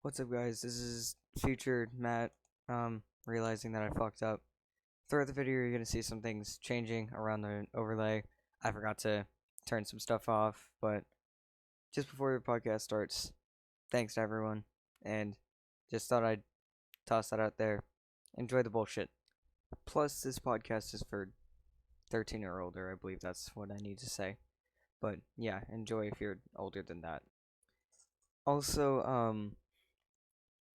What's up, guys? This is future Matt, realizing that I fucked up. Throughout the video, you're gonna see some things changing around the overlay. I forgot to turn some stuff off, but just before the podcast starts, thanks to everyone, and just thought I'd toss that out there. Enjoy the bullshit. Plus, this podcast is for 13 or older, I believe that's what I need to say. But yeah, enjoy if you're older than that. Also,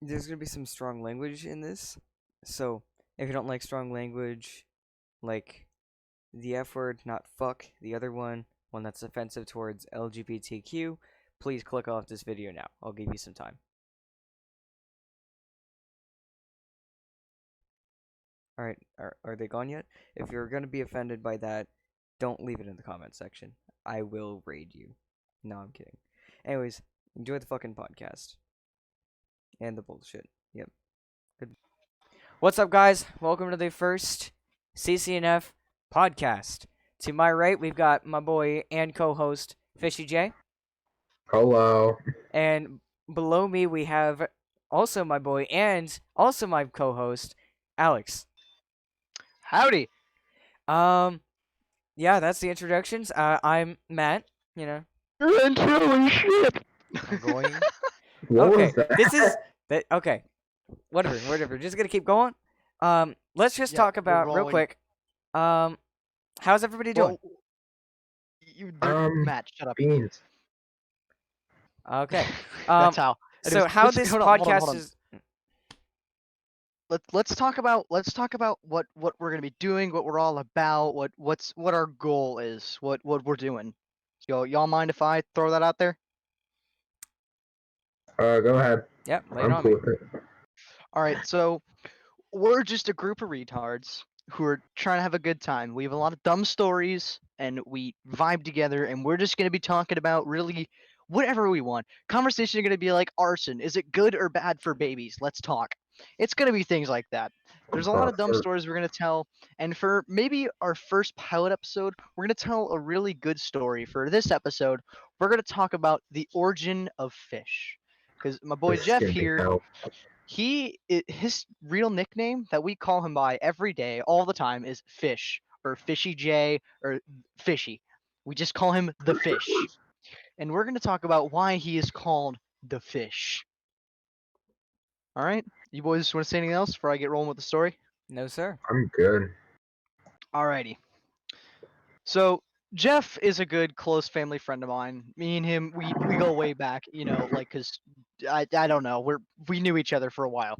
there's gonna be some strong language in this. So if you don't like strong language, like the F word, not fuck, the other one that's offensive towards LGBTQ, please click off this video now. I'll give you some time. Alright, are they gone yet? If you're gonna be offended by that, don't leave it in the comment section. I will raid you. No, I'm kidding. Anyways, enjoy the fucking podcast. And the bullshit. Yep. Good. What's up, guys? Welcome to the first CCNF podcast. To my right, we've got my boy and co-host Fishy J, Hello. and below me we have also my boy and also my co-host Alex. Howdy. Yeah, that's the introductions. I'm Matt. You know, You're into shit. I'm going. What Okay, was that? this is that. Okay, whatever. Just gonna keep going. Let's just Yeah, talk we're about real rolling. quick. How's everybody doing? Matt, shut up. Beans. Okay. That's how. So Anyways, how let's- this hold on, podcast hold on. is. Let's talk about what we're gonna be doing, what we're all about, what our goal is, what we're doing. Y'all mind if I throw that out there? Go ahead. Yep, lay it I'm on cool me. with it. All right, so we're just a group of retards who are trying to have a good time. We have a lot of dumb stories and we vibe together, and we're just gonna be talking about really whatever we want. Conversation are gonna be like arson. Is it good or bad for babies? Let's talk. It's gonna be things like that. There's a lot of dumb for- stories we're gonna tell, and for maybe our first pilot episode, we're gonna tell a really good story. For this episode, we're gonna talk about the origin of fish. Because my boy This is Jeff gonna be here, hell. his real nickname that we call him by every day, all the time, is Fish or Fishy J or Fishy. We just call him the Fish, and we're gonna talk about why he is called the Fish. All right, you boys want to say anything else before I get rolling with the story? No, sir. I'm good. Alrighty. So Jeff is a good close family friend of mine. Me and him, we go way back, like cause I don't know, we knew each other for a while.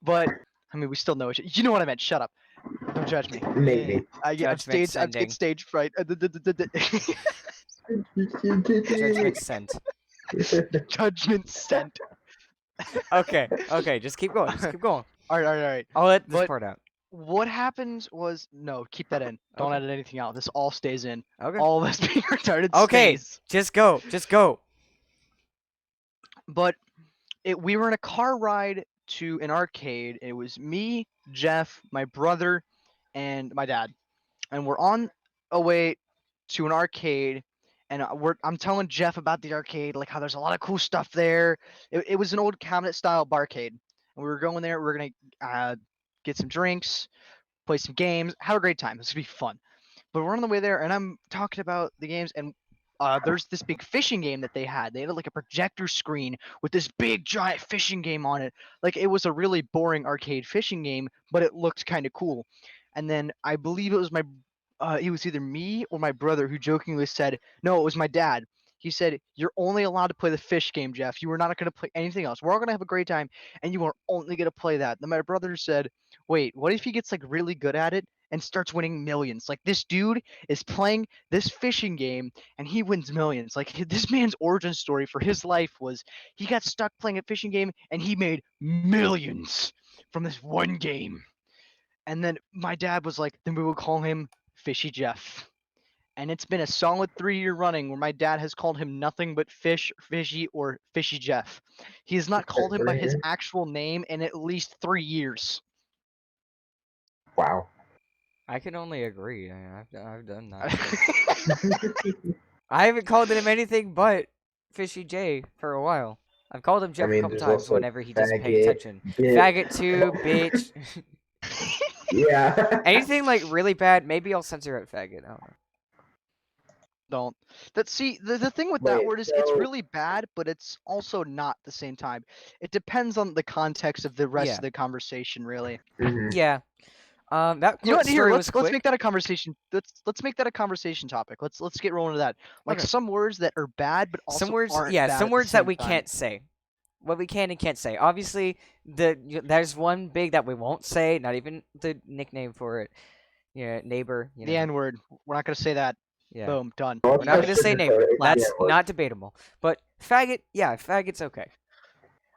But I mean, we still know each other. You know what I meant? Shut up. Don't judge me. Maybe. I get Judgment stage fright. Judgment sent. Judgment sent. Okay. Just keep going. All right. I'll let this But- part out. What happens was no, keep that in. Don't Okay. edit anything out. This all stays in. Okay. All of us being retarded Okay. stays. Just go. But we were in a car ride to an arcade. It was me, Jeff, my brother, and my dad, and we're on a way to an arcade. And I'm telling Jeff about the arcade, like how there's a lot of cool stuff there. It was an old cabinet style barcade, and we were going there. We were gonna get some drinks, play some games, have a great time. This would be fun. But we're on the way there, and I'm talking about the games, and there's this big fishing game that they had. They had like a projector screen with this big giant fishing game on it. Like it was a really boring arcade fishing game, but it looked kind of cool. And then I believe it was it was either me or my brother who jokingly said, no, it was my dad. He said, "You're only allowed to play the fish game, Jeff. You are not going to play anything else. We're all going to have a great time, and you are only going to play that." Then my brother said, "Wait, what if he gets like really good at it and starts winning millions? Like this dude is playing this fishing game and he wins millions. Like this man's origin story for his life was he got stuck playing a fishing game and he made millions from this one game." And then my dad was like, "Then we will call him Fishy Jeff." And it's been a solid 3-year running where my dad has called him nothing but Fish, Fishy, or Fishy Jeff. He has not called him by his actual name in at least 3 years. Wow. I can only agree. I've done that. I haven't called him anything but Fishy J for a while. I've called him I Jeff a mean, couple there's times also whenever he doesn't pay faggot, attention. bitch. Faggot too, bitch. Yeah. Anything like really bad, maybe I'll censor out faggot. I don't know. Don't. The thing with that Wait, word is it's so really bad, but it's also not at the same time. It depends on the context of the rest Yeah. of the conversation, really. mhm. Yeah. That You know what? Here, story let's was let's quick. make that a conversation. Let's make that a conversation topic. Let's get rolling to that. Like Okay. some words that are bad, but also Some words, aren't yeah, bad some at the words that same we time. can't say. What we can and can't say. Obviously, there's one big that we won't say. Not even the nickname for it. Yeah, neighbor. You The know. N-word. We're not gonna say that. Yeah. Boom. Done. Well, We're not let's gonna just say sugarcoat neighbor. it. It's the That's N-word. not debatable. But faggot, yeah, faggot's okay. Is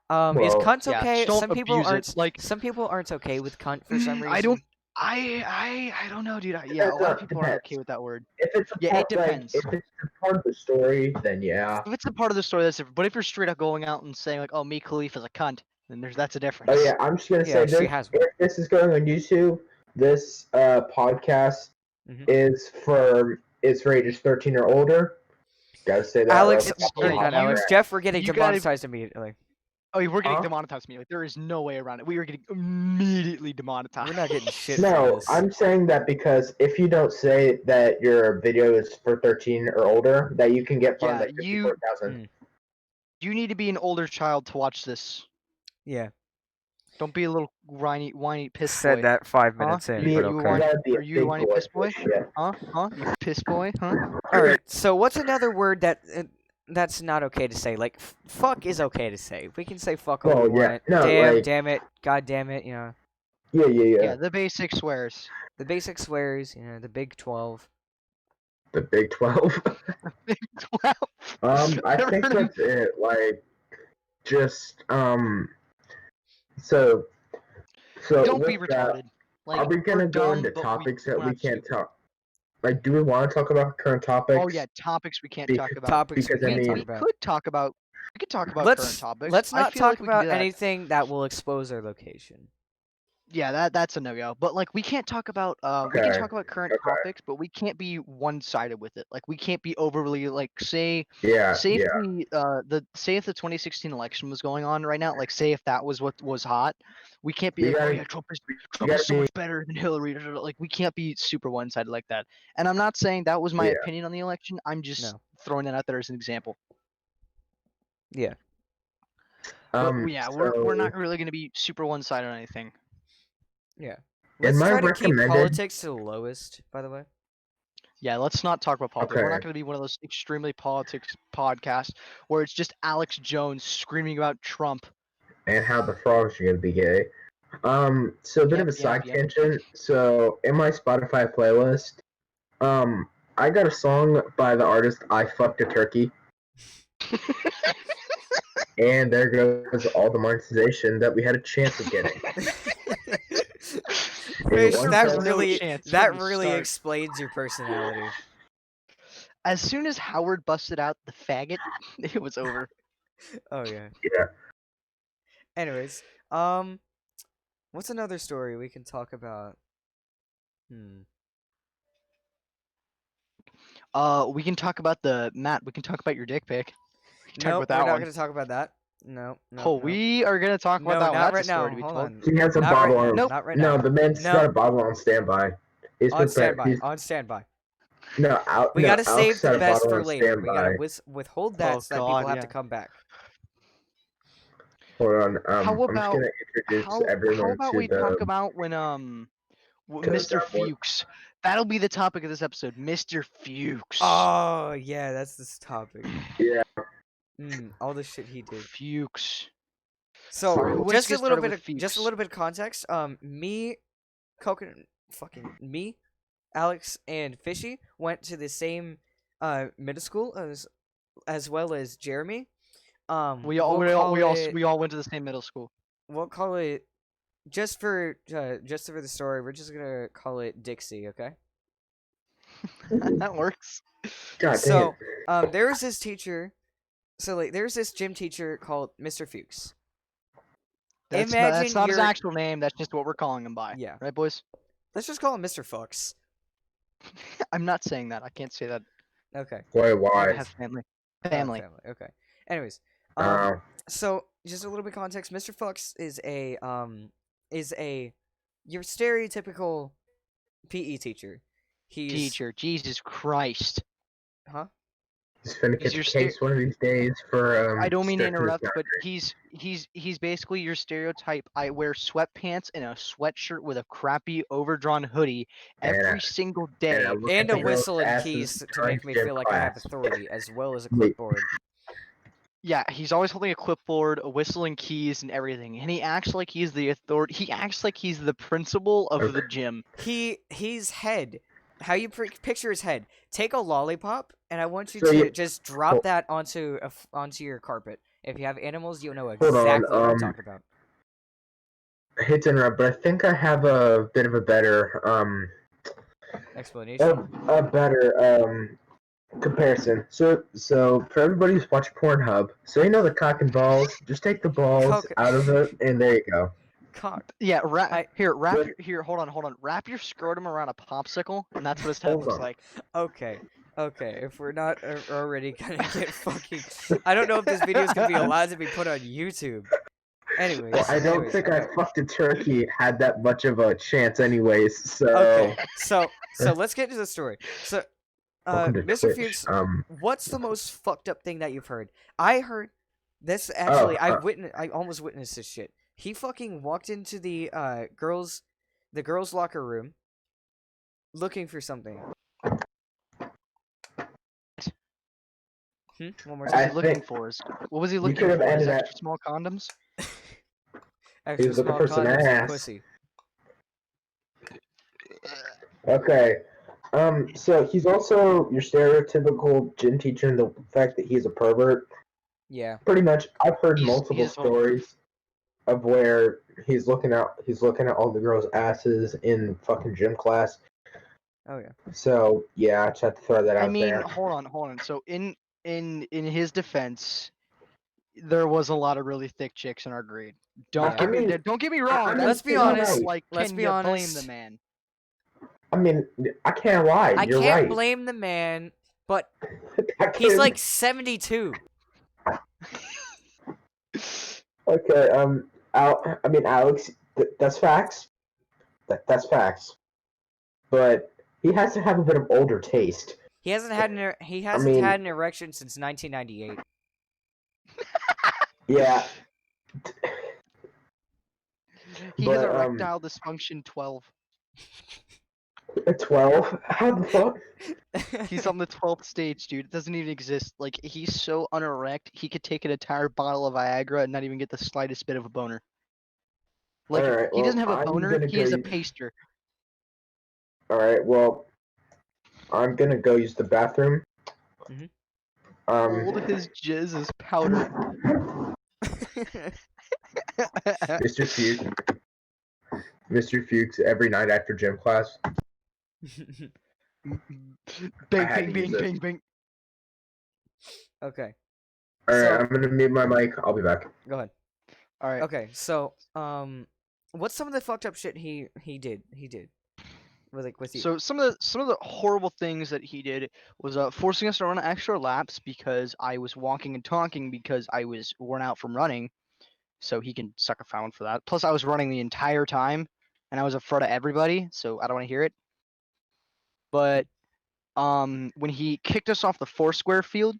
Well, cunt Yeah. okay? Just don't abuse it. Like Some people aren't okay with cunt for some reason. I don't. I don't know, dude. Yeah, a lot of people aren't okay with that word. If it's a Yeah, part, it depends. if it's a part of the story, then yeah. If it's a part of the story, that's different. But if you're straight up going out and saying like, "Oh, me Khalifa's a cunt," then that's a difference. Oh yeah, I'm just gonna Yeah, say she this. has one. If this is going on YouTube, this podcast Mhm. is for ages 13 or older. Gotta say that. Alex, right It's off the hang great. top. on, Alex. Jeff, we're getting you gotta- demonetized immediately. Oh, we're getting Huh? demonetized immediately. There is no way around it. We are getting immediately demonetized. We're not getting shit for No, this. I'm saying that because if you don't say that your video is for 13 or older, that you can get fined Yeah, like 54,000. You need to be an older child to watch this. Yeah. Don't be a little whiny piss Said boy. that 5 Huh? minutes in, You, but you okay. whiny, gotta be a are you big whiny boy piss for boy? this shit. Huh? You piss boy? Huh? All right. So what's another word that's not okay to say? Like fuck is okay to say. We can say fuck all Well, we yeah, want. no, Damn, like- damn it, god damn it. You know Yeah. Yeah, the basic swears. the basic swears. You know the big 12. The Big 12. Well, I never think heard of- that's it. Like, just So, Don't be with that, retarded. Like, are we we're gonna go dumb, into but topics that we're we not can't stupid. talk? Like, do we want to talk about current topics? Oh yeah, topics we can't talk about. Topics we because, I can't talk mean- about. Could talk about. We could talk about current Let's topics. I not feel talk like we can do about that. anything that will expose our location. Yeah, that's a no-go. But like, we can't talk about. We can Okay, talk about current okay. topics, but we can't be one-sided with it. Like, we can't be overly like say Yeah, say if yeah. if the 2016 election was going on right now, like say if that was what was hot, we can't be We like, oh gotta- yeah, Trump gotta is so be- much better than Hillary. Like we can't be super one-sided like that. And I'm not saying that was my Yeah. opinion on the election. I'm just No. throwing that out there as an example. Yeah. But yeah, we're so- not really gonna be super one-sided on anything. Yeah. In Let's my try to keep recommended- politics to the lowest. By the way. Yeah, let's not talk about politics. We're Okay. not going to be one of those extremely politics podcasts where it's just Alex Jones screaming about Trump. And how the frogs are gonna be gay. So a bit of a Yep, side yep. tangent. So in my Spotify playlist, I got a song by the artist I Fucked a Turkey. And there goes all the monetization that we had a chance of getting. Fish, one that song- really Chance that from the really start. explains your personality. As soon as Howard busted out the faggot, it was over. Oh yeah. Yeah. Anyways, what's another story we can talk about? We can talk about Matt. We can talk about your dick pic. We can talk No, about we're that not one. gonna talk about that. No. Oh, we are gonna talk about No, that one. not That's right a story now. to be Hold told. on. He has a Not bottle right on. now. Not right No, now. the man's No. got a bottle on standby. He's On prepared. standby. He's, On standby. no, We no, gotta Alex save got the a best bottle for on later. We gotta standby. withhold that Oh, so that people God, have yeah. to come back. Hold on. How I'm just about gonna introduce how everyone about to we the. talk about when to the Mr. soundboard. Fuchs. That'll be the topic of this episode, Mr. Fuchs. Oh yeah, that's this topic. Yeah. All the shit he did. Fuchs. So Sorry, who wants just to a get little started bit with of just a Fuchs? little bit of context. Me, Alex, and Fishy went to the same middle school as well as Jeremy. We all went to the same middle school. We'll call it just for the story. We're just gonna call it Dixie, okay? That works. God So damn. there was this teacher. So like there's this gym teacher called Mr. Fuchs. That's Imagine not his you're- actual name. That's just what we're calling him by. Yeah. Right, boys? Let's just call him Mr. Fuchs. I'm not saying that. I can't say that. Okay. Wait, I why? have family. Oh, Family. family. Okay. Anyways, Oh. So just a little bit of context. Mr. Fox is a your stereotypical PE teacher. He's Teacher, Jesus Christ. huh? He's gonna He's catch a your case one of these days for I don't mean to strict interrupt, misconduct but he's basically your stereotype. I wear sweatpants and a sweatshirt with a crappy overdrawn hoodie and every single I day. look at And a the girls' whistle and asses keys to during make me gym feel like I have class. authority, as well as a Wait, clipboard. Yeah, he's always holding a clipboard, a whistle and keys and everything. And he acts like he's the authority. He acts like he's the principal of the okay. gym. His head. How you picture his head? Take a lollipop, and I want you So to you just drop that onto your carpet. If you have animals, you'll know hold on. exactly what I'm talking about. I hate to interrupt, but I think I have a bit of a better Explanation. a better comparison. So for everybody who's watched Pornhub, so you know the cock and balls, just take the balls Cock- out of it, and there you go. Cock. Yeah, I But- hold on. Wrap your scrotum around a popsicle, and that's what his head Hold looks on. like. Okay. If we're not already gonna get fucking, I don't know if this video is gonna be allowed to be put on YouTube. Anyways, Well, I don't think I fucked a turkey had that much of a chance, anyways. So Okay, so let's get into the story. So, welcome to Mr. Twitch. Fuchs, what's the most fucked up thing that you've heard? I heard this actually. I almost witnessed this shit. He fucking walked into the girls' locker room, looking for something. One more What was time. he looking think for? What was he you looking could have for? His ended extra small condoms? Extra was looking small for some condoms and ass. pussy. Okay. So he's also your stereotypical gym teacher in the fact that he's a pervert. Yeah. Pretty much, I've heard He's multiple a total stories of where he's looking at all the girls' asses in fucking gym class. Oh yeah. So yeah, I just have to throw that I out mean, there. hold on. So in his defense, there was a lot of really thick chicks in our grade. Yeah. Don't get me I wrong. mean, Let's be you're honest. right. Like, Let's can be you blame honest. the man? I mean, I can't lie. I You're can't right. blame the man, but I he's can't- like 72. Okay. I mean, Alex. That's facts. That's facts. But he has to have a bit of older taste. He hasn't had an erection since 1998. Yeah. He has But, erectile dysfunction 12. 12? How the fuck? He's on the 12th stage, dude. It doesn't even exist. Like, he's so unerect, he could take an entire bottle of Viagra and not even get the slightest bit of a boner. Like, Alright, he doesn't have a I'm boner, gonna he is a go- paster. Alright, well, I'm gonna go use the bathroom. Mhm. Hold his jizz as powder. Mr. Fuchs. Mr. Fuchs, every night after gym class. Bing, had to bing, use bing, it. bing, bing. Okay, Alright, So- I'm gonna mute my mic. I'll be back. go ahead. Alright. Okay, so what's some of the fucked up shit he did with you? So some of the horrible things that he did was forcing us to run extra laps because I was walking and talking because I was worn out from running. So he can suck a found for that. Plus I was running the entire time and I was in front of everybody, so I don't want to hear it. But when he kicked us off the Foursquare field,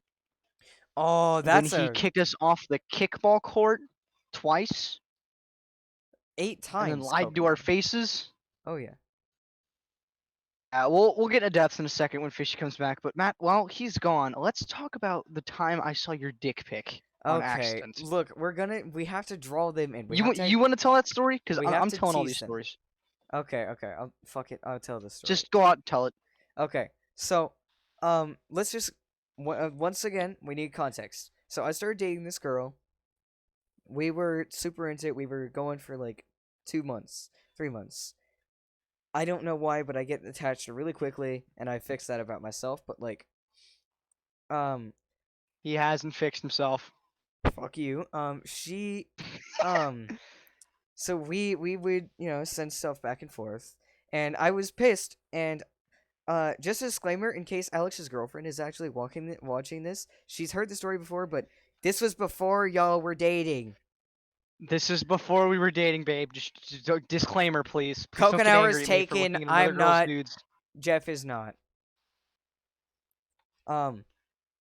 Oh, when that's he kicked us off the kickball court twice 8 times. and then lied to our faces. Oh yeah. We'll get into depths in a second when Fishy comes back. But Matt, while he's gone, let's talk about the time I saw your dick pic on Okay, accident. look, we have to draw them in. You want to tell that story? Because we have I'm to telling all tease these them. stories. Okay, I'll tell the story. Just go out and tell it. Okay, so, let's just once again we need context. So I started dating this girl. We were super into it. We were going for like 2 months, 3 months. I don't know why, but I get attached really quickly, and I fixed that about myself. But like, He hasn't fixed himself. fuck you. She, so we would send stuff back and forth, and I was pissed. And just a disclaimer in case Alex's girlfriend is actually watching this, she's heard the story before, but This was before y'all were dating. This is before we were dating, babe. Just disclaimer, please. Please don't Coconut get hour angry is at me for taken. looking at another I'm girl's not. nudes. Jeff is not. I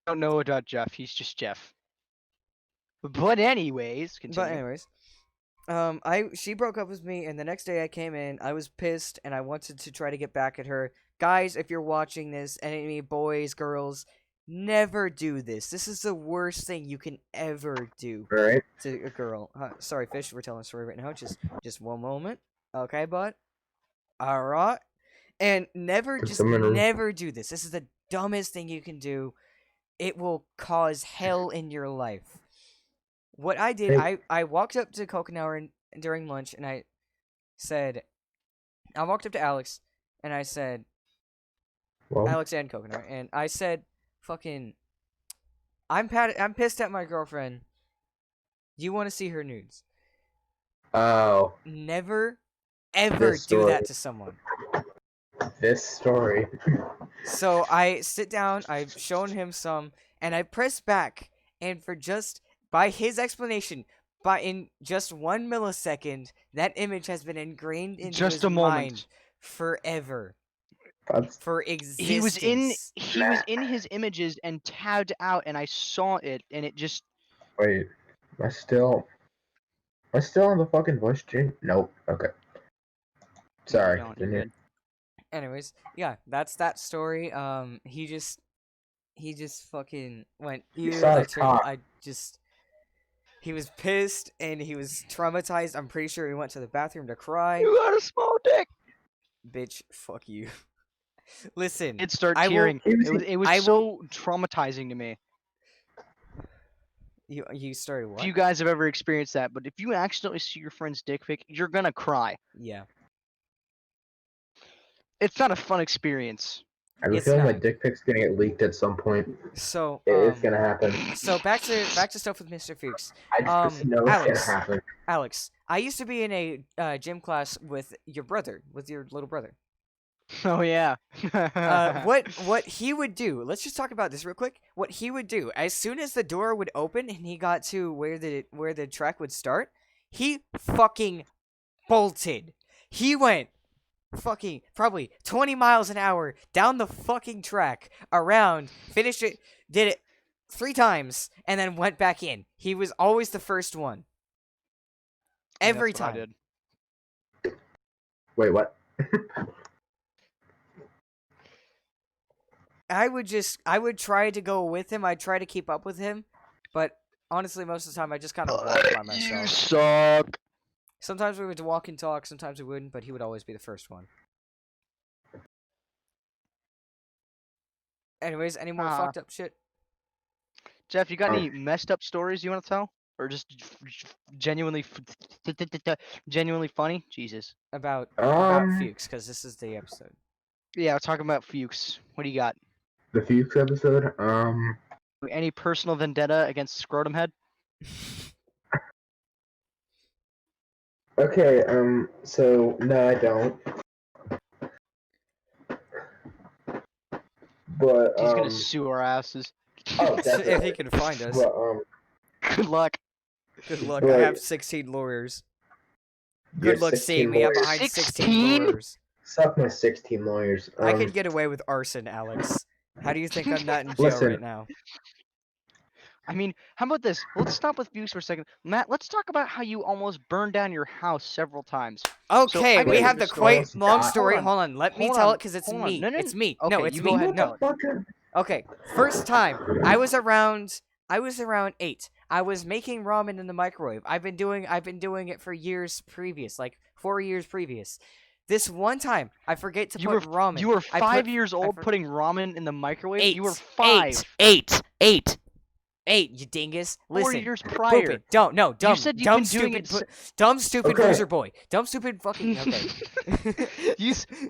don't know about Jeff. He's just Jeff. But anyways, continue. She broke up with me, and the next day I came in. I was pissed, and I wanted to try to get back at her. Guys, if you're watching this, any boys, girls, never do this. This is the worst thing you can ever do All right. to a girl. Sorry, Fish, we're telling a story right now. Just one moment, okay, bud. All right, and never do this. This is the dumbest thing you can do. It will cause hell in your life. What I did, Hey. I walked up to Coconut during lunch, and I walked up to Alex, and I said, Well, Alex and Coconut, and I said, fucking, I'm pissed at my girlfriend. Do you want to see her nudes? oh, Never, ever This do story. that to someone. this story. So I sit down, I've shown him some, and I press back, and by his explanation, in just 1 millisecond, that image has been ingrained into Just his a moment. mind forever. That's For existence. He was in his images and tabbed out, and I saw it, and it just. wait. Am I still on the fucking voice chain? Nope. Okay. Sorry. No, you're Didn't hear- good. Anyways, yeah, that's that story. He just fucking went. Ew, saw his cock. He was pissed and he was traumatized. I'm pretty sure he went to the bathroom to cry. You got a small dick. Bitch, fuck you. Listen, It started I will- tearing. It was I so traumatizing to me. you started what? If you guys have ever experienced that, but if you accidentally see your friend's dick pic, you're gonna cry. Yeah. It's not a fun experience. I have a It's feeling my not. dick pic's gonna get leaked at some point. So It's gonna happen. So back to stuff with Mr. Fuchs. I just know it's Alex. gonna happen. Alex, I used to be in a gym class with your little brother. Oh yeah. What he would do? Let's just talk about this real quick. What he would do as soon as the door would open and he got to where the track would start, he fucking bolted. He went fucking probably 20 miles an hour down the fucking track, around, finished it, did it 3 times, and then went back in. He was always the first one. Every That's what I time. did. Wait, what? I would try to go with him. I'd try to keep up with him, but honestly, most of the time I just kind of walk by You myself. suck. Sometimes we would walk and talk, sometimes we wouldn't, but he would always be the first one. Anyways, any more fucked up shit? Jeff, you got any messed up stories you want to tell, or just genuinely funny? Jesus. About Um, Fuchs, because this is the episode. Yeah, we're talking about Fuchs. What do you got? the Fuchs episode. Any personal vendetta against Scrotum Head? Okay. So no, I don't. But He's gonna sue our asses. Oh, If definitely. he can find us. But Good luck. Good luck. I Right. have 16 lawyers. you're Good luck 16 seeing me up lawyers. behind 16 16? lawyers. Suck my 16 lawyers. I could get away with arson, Alex. How do you think I'm not in jail Listen. right now? I mean, how about this? Let's stop with Fuchs for a second. Matt, let's talk about how you almost burned down your house several times. Okay, I we gotta have hear the the quite story. long Hold story. on. Hold on, let me Hold tell on. it because it's Hold on. me. No, no, It's me. okay, No, it's you me. go ahead and No. tell it. Motherfucker. Okay, first time. I was around 8. I was making ramen in the microwave. I've been doing it for years previous, like 4 years previous. This one time, I forget to put ramen. You were I 5 put- years I old for- putting ramen in the microwave? 8. You were 5. 8, you dingus. 4 Listen. years prior. Pooping. Don't, no, dumb, You said you've dumb, been doing stupid, it dumb, stupid Okay. loser boy. Dumb, stupid, fucking, okay.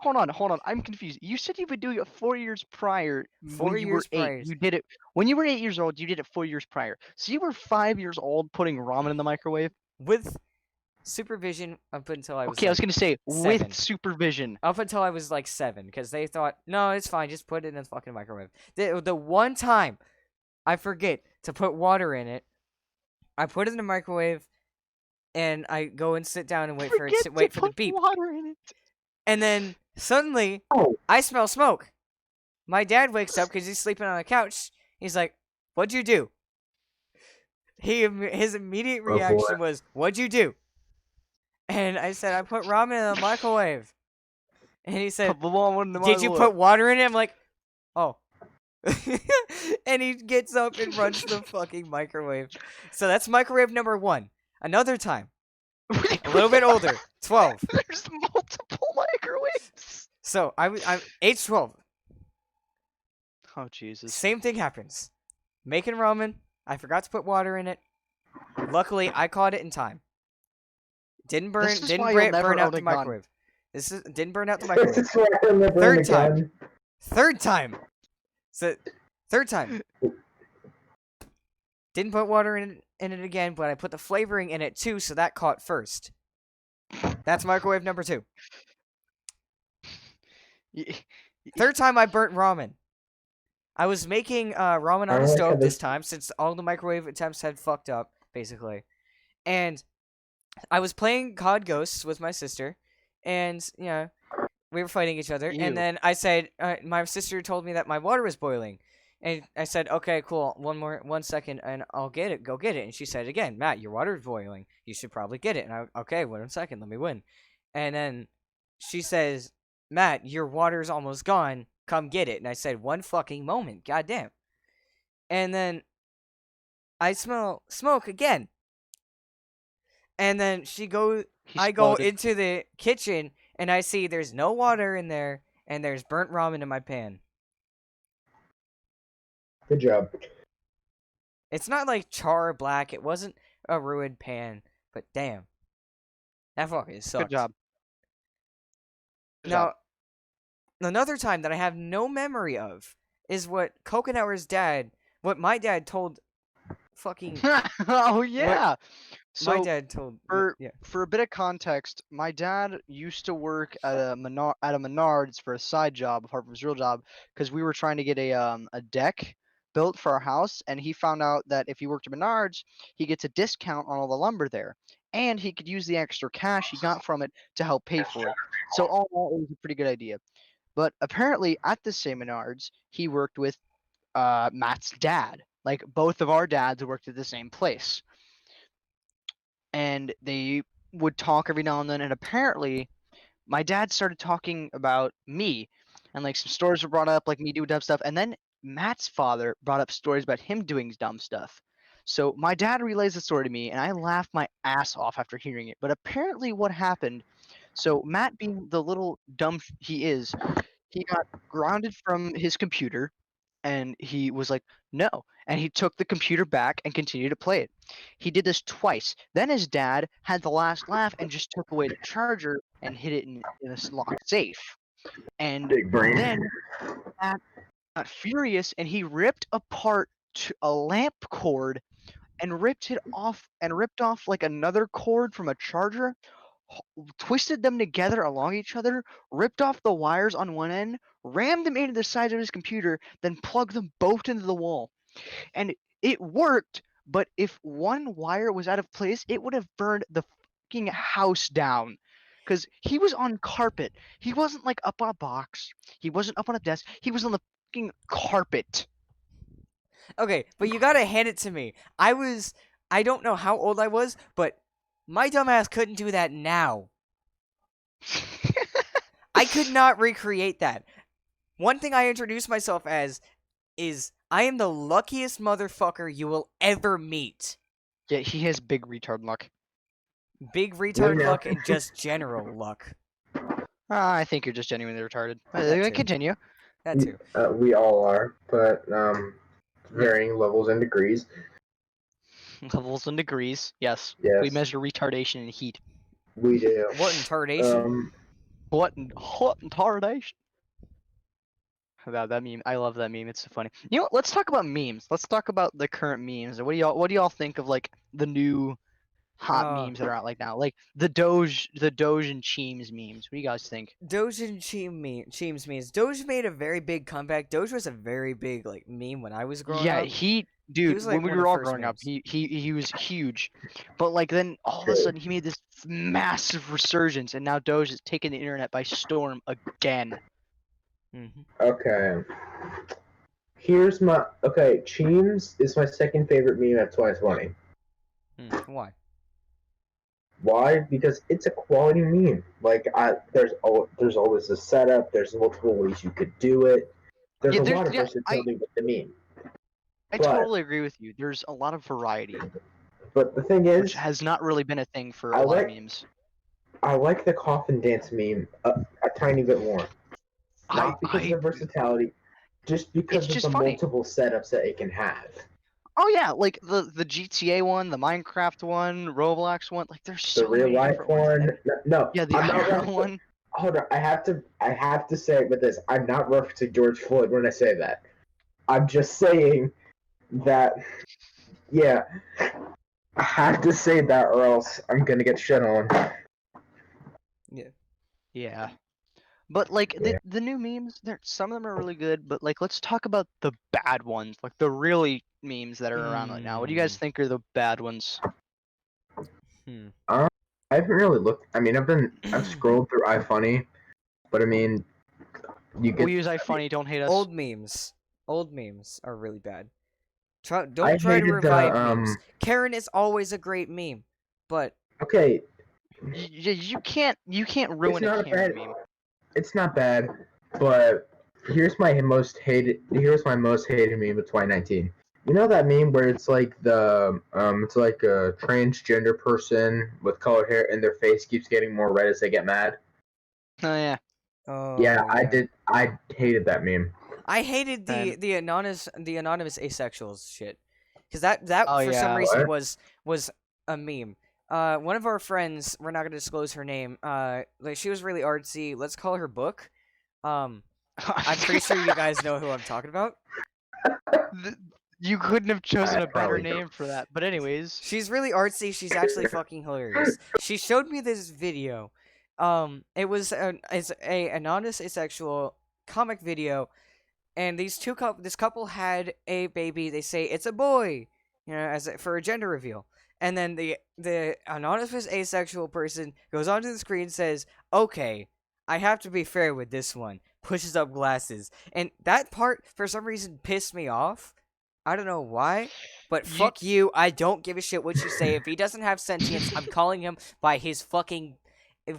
Hold on. I'm confused. You said you've been doing it 4 years prior. 4 when you years were 8. prior. You did it when you were 8 years old. You did it 4 years prior. So you were 5 years old putting ramen in the microwave. With supervision up until I was Okay, I was like, gonna say 7. with supervision. up until I was like 7, because they thought, no, it's fine, just put it in the fucking microwave. The one time I forget to put water in it, I put it in the microwave, and I go and sit down and wait for it. Forget to Wait for the put beep, water in it. and then suddenly Oh, I smell smoke. My dad wakes up because he's sleeping on the couch. He's like, "What'd you do?" His immediate oh boy. reaction was, "What'd you do?" And I said, "I put ramen in the microwave." And he said, Put the water in the "Did you microwave. put water in it?" I'm like, "Oh." And he gets up and runs to the fucking microwave. So that's microwave number 1. Another time, a little bit older, 12. There's multiple microwaves. So I'm age 12. Oh Jesus. Same thing happens. Making ramen. I forgot to put water in it. Luckily, I caught it in time. Didn't burn. This is Didn't why you'll never burn out own the a gun. microwave. Didn't burn out the This microwave. is why I'm never Third in a time. gun. Third time. So third time. Didn't put water in it again, but I put the flavoring in it too, so that caught first. That's microwave number 2. Third time I burnt ramen. I was making ramen on I the like how stove this this- time since all the microwave attempts had fucked up, basically. And I was playing COD Ghosts with my sister, and we were fighting each other. Ew. And then I said, my sister told me that my water was boiling, and I said, okay, cool, 1 second, and I'll get it. Go get it. And she said again, Matt, your water is boiling. You should probably get it. And okay, 1 second, let me win. And then she says, Matt, your water's almost gone. Come get it. And I said, 1 fucking moment. Goddamn. And then I smell smoke again. And then I go into the kitchen, and I see there's no water in there, and there's burnt ramen in my pan. Good job. It's not like char black. It wasn't a ruined pan, but damn. That fucking sucked. Good job. Good Now, job. another time that I have no memory of is what my dad told fucking Oh yeah. my So dad told yeah. for a bit of context, my dad used to work at a Menards for a side job apart from his real job because we were trying to get a deck built for our house, and he found out that if he worked at Menards, he gets a discount on all the lumber there, and he could use the extra cash he got from it to help pay for it. So all in all, it was a pretty good idea. But apparently, at the same Menards, he worked with Matt's dad. Like both of our dads worked at the same place, and they would talk every now and then. And apparently, my dad started talking about me, and like some stories were brought up, like me doing dumb stuff. And then Matt's father brought up stories about him doing dumb stuff. So my dad relays the story to me, and I laughed my ass off after hearing it. But apparently, what happened? So Matt, being the little dumb he is, he got grounded from his computer, and he was like, no. And he took the computer back and continued to play it. He did this twice. Then his dad had the last laugh and just took away the charger and hid it in a locked safe. And Big brain. then Matt got furious, and he ripped apart a lamp cord and ripped off like another cord from a charger, twisted them together along each other, ripped off the wires on one end, rammed them into the side of his computer, then plugged them both into the wall. And it worked, but if one wire was out of place, it would have burned the fucking house down. Because he was on carpet. He wasn't like up on a box. He wasn't up on a desk. He was on the fucking carpet. Okay, but you gotta hand it to me. I don't know how old I was, but my dumbass couldn't do that now. I could not recreate that. One thing I introduce myself as is I am the luckiest motherfucker you will ever meet. Yeah, he has big retard luck. Big retard Yeah. luck and just general luck. I think you're just genuinely retarded. That too. Continue. That too. We all are, but varying levels and degrees. Levels and degrees. Yes. Yes, We measure retardation in heat. we do. What retardation? What retardation? That meme. I love that meme. It's so funny. You know what? Let's talk about memes. Let's talk about the current memes. What do y'all think of like the new hot memes that are out like now? Like the Doge and Cheems memes. What do you guys think? Doge and Cheems memes. Doge made a very big comeback. Doge was a very big like meme when I was growing Yeah, up. he dude, was, like, when we one of were the all first growing up, memes. he was huge, but like then all of a True. sudden he made this massive resurgence, and now Doge is taking the internet by storm again. Mm-hmm. Okay. Cheems is my second favorite meme of 2020. Why? Why? Because it's a quality meme. Like there's always a setup. There's multiple ways you could do it. There's Yeah, a there's lot of yeah, versatility with the meme. I But totally agree with you. There's a lot of variety, the thing which is, has not really been a thing for I a lot of like memes. I like the coffin dance meme a tiny bit more. Not because of I the versatility, just it's because of just the funny. multiple setups that it can have. Oh yeah, like the GTA one, the Minecraft one, Roblox one. Like there's The so real many life different ones. one. And No, yeah, the I'm not IRL referencing. one. Hold on, I have to say it with this. I'm not referencing George Floyd when I say that. I'm just saying that. Yeah, I have to say that, or else I'm gonna get shit on. Yeah. Yeah. But like Yeah. the new memes, there some of them are really good, but like let's talk about the bad ones, like the really memes that are around right now. What do you guys think are the bad ones? Hmm. I haven't really looked. I mean, I've scrolled through iFunny, but I mean, you get. We use iFunny, don't hate us. Old memes. Old memes are really bad. I Don't try to hated revive the memes. Karen is always a great meme, but Okay, You can't it's ruin a not a Karen bad. meme. It's not bad, but here's my most hated. Here's my most hated meme of 2019. You know that meme where it's like a transgender person with colored hair and their face keeps getting more red as they get mad. Oh yeah. Yeah, oh I yeah. did. I hated that meme. I hated And the anonymous asexuals shit, because that oh for some yeah. reason What? was a meme. One of our friends, we're not gonna disclose her name. Like she was really artsy. Let's call her Book. I'm pretty sure you guys know who I'm talking about. You couldn't have chosen I a better probably name don't. for that. But anyways, She's really artsy. She's actually fucking hilarious. She showed me this video. It was it's a anonymous asexual comic video, and this couple had a baby. They say it's a boy, for a gender reveal. And then the anonymous asexual person goes onto the screen and says, "Okay, I have to be fair with this one." Pushes up glasses, and that part for some reason pissed me off. I don't know why, but you fuck you. I don't give a shit what you say. If he doesn't have sentience, I'm calling him by his fucking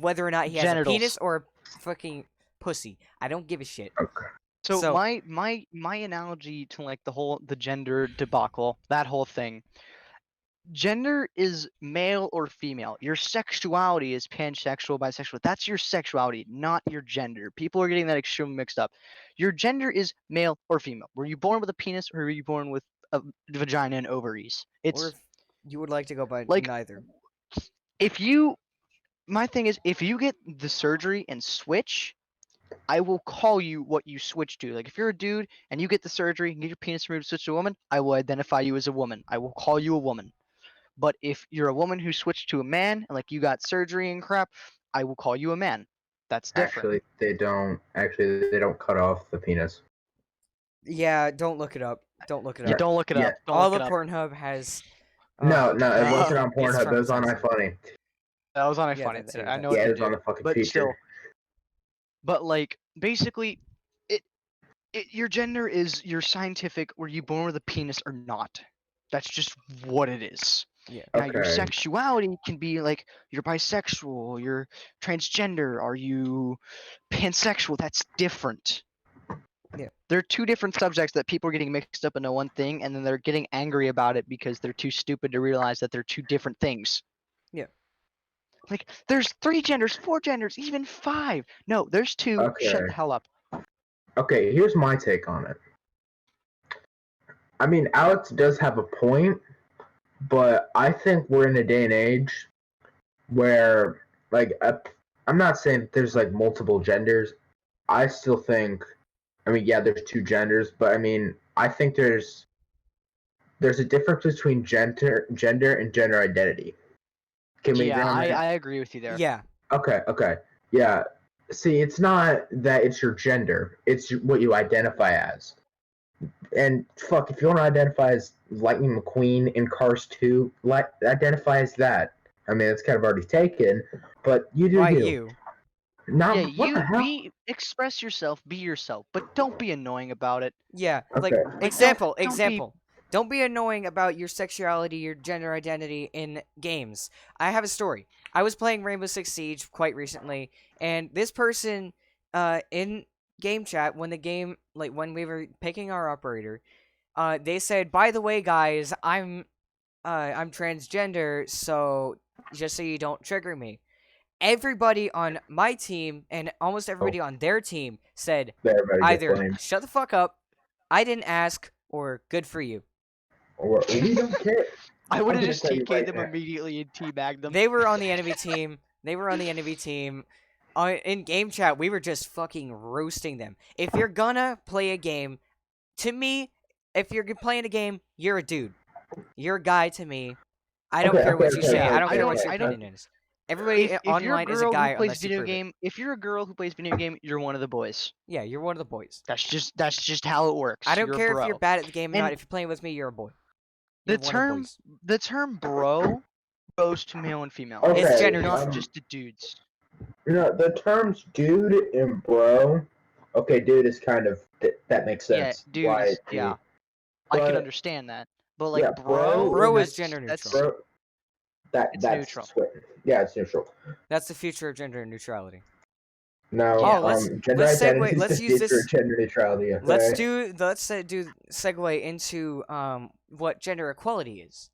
whether or not he has a penis genitals. or a fucking pussy. I don't give a shit. Okay. So So my analogy to like the gender debacle, that whole thing. Gender is male or female. Your sexuality is pansexual, bisexual. That's your sexuality, not your gender. People are getting that extremely mixed up. Your gender is male or female. Were you born with a penis or were you born with a vagina and ovaries? or It's if you would like to go by like neither. if you my thing is if you get the surgery and switch, I will call you what you switch to. Like if you're a dude and you get the surgery and get your penis removed, switch to a woman, I will identify you as a woman. I will call you a woman. But if you're a woman who switched to a man and like you got surgery and crap, I will call you a man. That's different. Actually, they don't. Actually, they don't cut off the penis. Yeah, don't look it up. Don't look it You Yeah. up. don't look it Yeah. up. Don't All look the it up. Pornhub has No, no, it wasn't on it's Pornhub. It was on traumatizing. iFunny. That was on a Yeah, funny that there. too, I that know what Yeah, too. they it was on do. the fucking But still, feature. but like basically your gender is your scientific were you born with a penis or not. That's just what it is. Yeah. Now your Okay. sexuality can be like you're bisexual, you're transgender, are you pansexual? That's different. Yeah. They're two different subjects that people are getting mixed up into one thing, and then they're getting angry about it because they're too stupid to realize that they're two different things. Yeah. Like, there's 3 genders, 4 genders, even 5. No, there's 2. Shut Okay. the hell up. Okay, here's my take on it. I mean, Alex does have a point, but I think we're in a day and age where, like, I'm not saying that there's like multiple genders. I still think, I mean, yeah, there's 2 genders, but I mean, I think there's a difference between gender and gender identity. Can we agree Yeah, on that? I agree with you there. Yeah. Okay, yeah. See, it's not that it's your gender; it's what you identify as. And fuck, if you want to identify as Lightning McQueen in Cars 2, identify as that. I mean, it's kind of already taken, but you do Why you. you? Not Yeah, what the you hell? express yourself, be yourself, but don't be annoying about it. Yeah, like Okay. Like don't be example. Don't be annoying about your sexuality, your gender identity in games. I have a story. I was playing Rainbow Six Siege quite recently, and this person, in game chat when the game, like when we were picking our operator, they said, "By the way, guys, I'm transgender, so just so you don't trigger me." Everybody on my team and almost everybody on their team said Everybody gets either blamed. shut the fuck up, I didn't ask, or good for you. Or we don't care. I would I'm have gonna just tell you TK'd right them now. immediately and teabagged them. They were on the enemy team. They were on the enemy team. In game chat, we were just fucking roasting them. If you're gonna play a game, to me, if you're playing a game, you're a dude. You're a guy to me. I don't Okay, care okay, what you okay, say. Yeah, I don't I care don't what your I don't opinion is. Everybody if you're a online is a girl who guy plays unless you video prove it. game, if you're a girl who plays video game, you're one of the boys. Yeah, you're one of the boys. That's just how it works. I don't You're a care if you're bro. bad at the game or not. And If you're playing with me, you're a boy. the You're one of the term boys. the term bro goes to male and female. It's Okay, gender Not neutral. just to dudes. the terms dude and bro. Okay, dude is kind of that makes Yeah, sense. dude Why? is yeah. I can But understand that. But like yeah, Bro is that's gender neutral. bro, it's that's neutral. yeah, it's neutral. That's the future of gender neutrality. No, Yeah. gender let's segue. identity is Let's the use future of this. gender neutrality. Let's Okay. do segue into what gender equality is.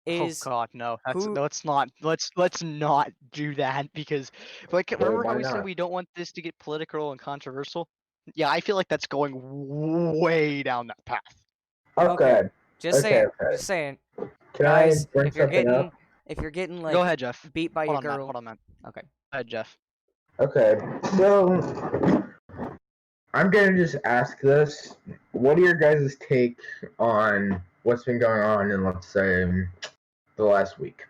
Oh Is God, no! who Let's not do that because, like, Wait, remember how why we said not? we don't want this to get political and controversial? Yeah, I feel like that's going way down that path. Okay. just Okay. saying, Okay. just saying, Can guys. I bring If you're something getting up? like Go ahead, Jeff. beat by Hold your on, man. girl, Hold on, man. okay. Go ahead, Jeff. Okay. So I'm gonna just ask this: what are your guys' take on what's been going on in, let's say, the last week?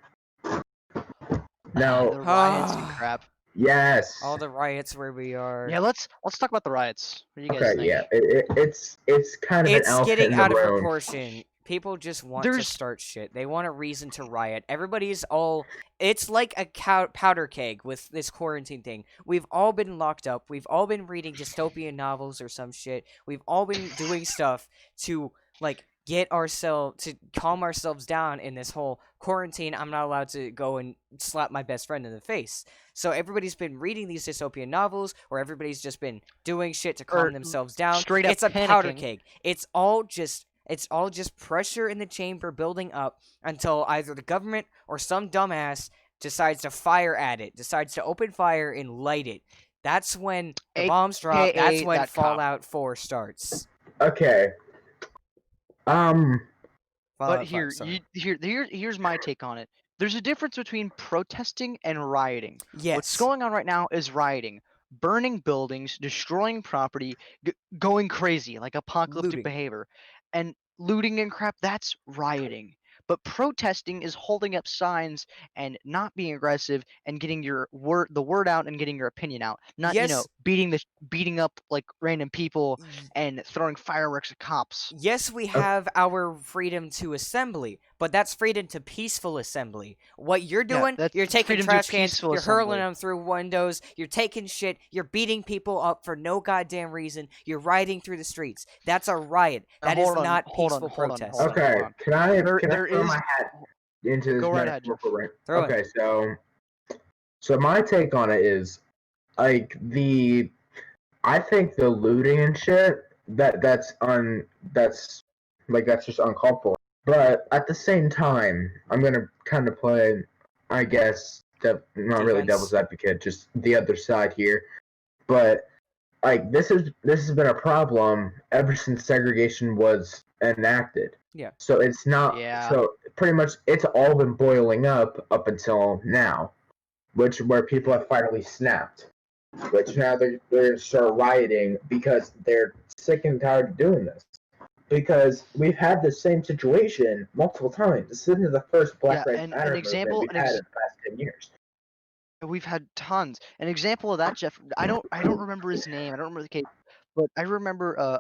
Now, The riots and crap. yes. All the riots where we are. Yeah, let's talk about the riots. What do you guys Okay. think? Yeah. It's kind of an It's elephant getting in the out of room. proportion. People just want to There's start shit. They want a reason to riot. Everybody's all. It's like a powder keg with this quarantine thing. We've all been locked up. We've all been reading dystopian novels or some shit. We've all been doing stuff to, like, to calm ourselves down in this whole quarantine. I'm not allowed to go and slap my best friend in the face. So everybody's been reading these dystopian novels, or everybody's just been doing shit to calm or themselves down. straight up It's a powder panicking. keg. It's all just pressure in the chamber building up until either the government or some dumbass decides to fire at it, decides to open fire and light it. That's when the bombs drop. That's AKA when that cop. Fallout 4 starts. Okay. But Fallout 5, here, sorry. here's my take on it. There's a difference between protesting and rioting. What's Yes. going on right now is rioting, burning buildings, destroying property, going crazy, like apocalyptic Looting. behavior, and looting and crap. That's rioting. But protesting is holding up signs and not being aggressive and getting the word out and getting your opinion out. Not Yes. beating up like random people y- and throwing fireworks at cops. Yes, we have our freedom to assembly, but that's freedom to peaceful assembly. What you're Yeah, doing, that's you're taking freedom to trash cans, peaceful you're hurling assembly. them through windows, you're taking shit, you're beating people up for no goddamn reason, you're rioting through the streets. That's a riot. That is not peaceful protest. Okay. hold on. Can I There throw is. my hat into this Go right ahead, Jeff. metaphorical ring? Throw it. Okay. So my take on it is like I think the looting and shit that's just uncalled for. But at the same time, I'm gonna kind of play, I guess, not really Defense. devil's advocate, just the other side here. But like this has been a problem ever since segregation was enacted. Yeah. So it's not. Yeah. So pretty much, it's all been boiling up until now, where people have finally snapped. Which now they're going to start rioting because they're sick and tired of doing this. Because we've had the same situation multiple times. This isn't the first Black Lives Matter movement we've had in the past 10 years. We've had tons. An example of that, Jeff. I don't remember his name. I don't remember the case, but I remember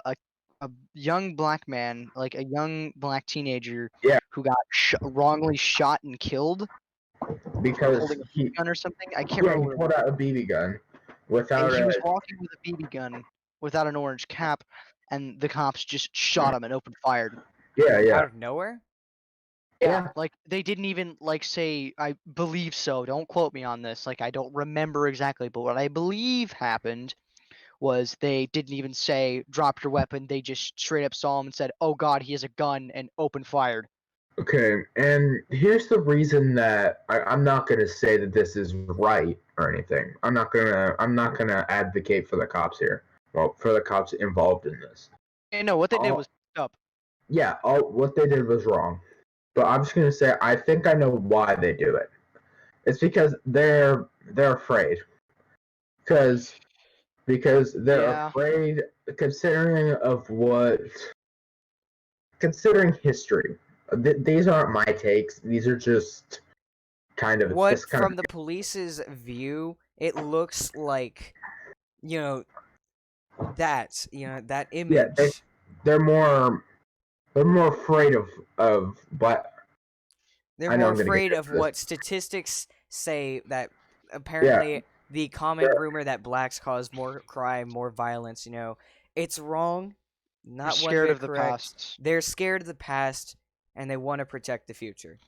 a young black man, like a young black teenager, Yeah. who got wrongly shot and killed for because holding a BB gun or something. I can't he remember what it pulled was. out a BB gun And without he a was walking with a BB gun without an orange cap, and the cops just shot him and opened fire. Out of nowhere? Yeah, like they didn't even like say I believe so. Don't quote me on this. Like I don't remember exactly, but what I believe happened was they didn't even say drop your weapon. They just straight up saw him and said, "Oh God, he has a gun," and opened fire. Okay, and here's the reason that I'm not gonna say that this is right or anything. I'm not gonna advocate for the cops here. Well, for the cops involved in this. And no, what they did was up. Yeah, what they did was wrong. But I'm just gonna say I think I know why they do it. It's because they're afraid. Because they're Yeah. afraid, considering history. These aren't my takes. These are just kind of What, from the police's view, it looks like, that image. Yeah, they're more afraid of what. They're I know more I'm gonna get afraid of into this. what statistics say, that apparently the common They're- rumor that blacks cause more crime, more violence, it's wrong. They're Not one scared bit of the correct. past. They're scared of the past, and they want to protect the future.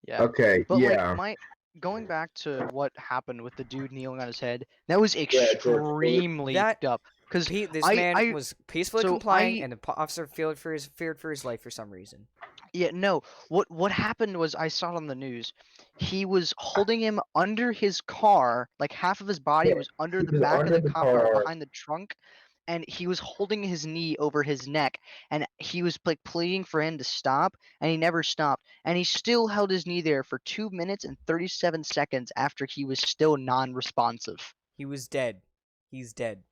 Yeah. Okay. But Yeah. like going back to what happened with the dude kneeling on his head, that was George extremely That up. Because this man was peacefully so complying, I and the officer feared for his life for some reason. yeah, no. What happened was I saw it on the news. He was holding him under his car, like half of his body Yeah, was under he the was back of under the the car car. behind the trunk, and he was holding his knee over his neck, and he was like pleading for him to stop, and he never stopped, and he still held his knee there for 2 minutes and 37 seconds after he was still non-responsive. He was dead. He's dead.